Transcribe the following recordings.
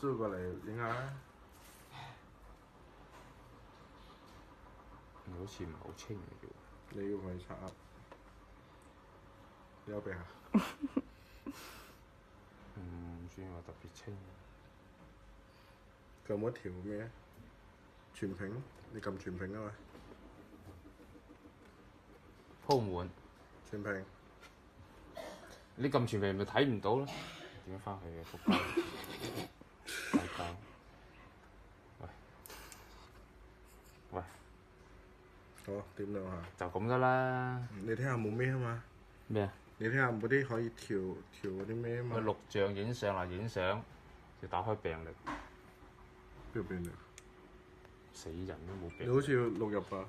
燒過嚟影下啦。你好似唔係好清嘅啫喎。你要佢刷噏，你有鼻下？唔算話特別清。佢有冇一條咩？全屏，你撳全屏啊嘛。鋪滿。全屏。你撳全屏咪睇唔到咯？點樣翻去嘅？仆街！大膠。喂。喂。好，點兩下。就咁得啦。你睇下冇咩啊嘛？咩啊？你睇下嗰啲可以調嗰啲咩啊嘛？錄像影相啦，影相就打開病歷。邊個病歷？死人都冇病。你好似要錄入啊？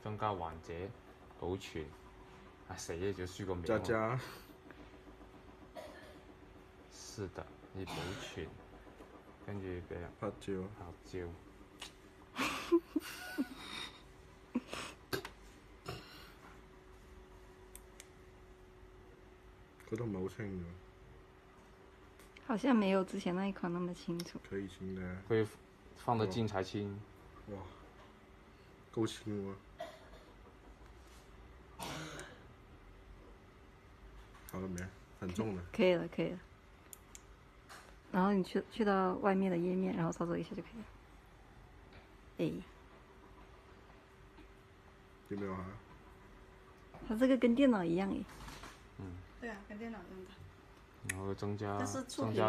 增加患者保存。啊死啦！就輸個名。渣渣。是的，要保存，跟住俾人拍照。拍照。嗰度唔係好清㗎。好像沒有之前那一款那麼清楚。可以清的。佢放得近才清。哇，夠清喎！好了沒？很重的。可以了，可以了。然後你去到外面的頁面，然後操作一下就可以了。哎。有沒有啊？它這個跟電腦一樣誒。嗯。對啊，跟電腦一樣的。然後增加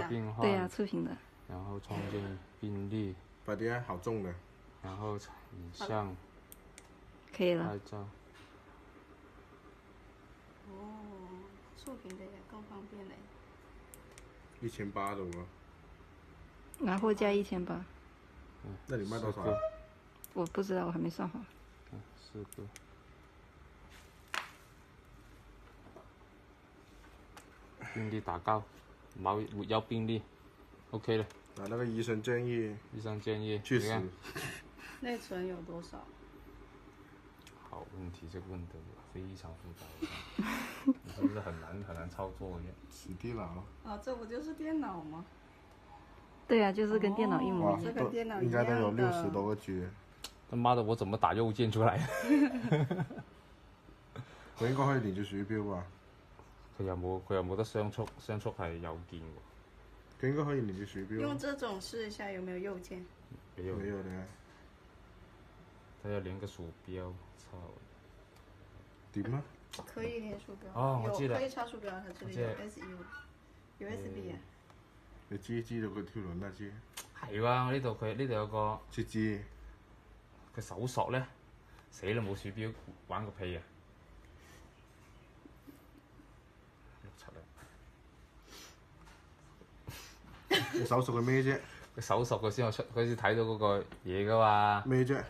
變化。對啊，觸屏的。然後創建病例。快啲啊，好重的。然後影像。可以了。拍照。哦，觸屏的也更方便嘞。1800的喎。然後加1800。嗯，那你賣多少？我不知道，我還沒算好。4個。病例打高，沒有病例 ，OK 了。那個醫生建議。醫生建議。去死。內存有多少？好問題，這個問得非常複雜，是不是很難操作嘅？是電腦。啊，這不就是電腦嗎？對啊，就是跟電腦一模一樣。這跟電腦一樣的。應該都有60多個 G。他媽的，我怎麼打右鍵出來？佢應該可以連住鼠標吧？佢有冇得雙速？雙速係右鍵喎。佢應該可以連住鼠標。用這種試一下有沒有右鍵？沒有的。他要連個鼠標，操！點啊？可以連鼠標。哦，我知啦。可以插鼠標，它這裡有 USB 啊。你知道佢條輪啦知？係喎，呢度有個。知。佢搜索咧，死啦冇鼠標，玩個屁啊！6、7啦。你搜索佢咩啫？佢搜索佢先睇到嗰個嘢噶嘛。咩啫？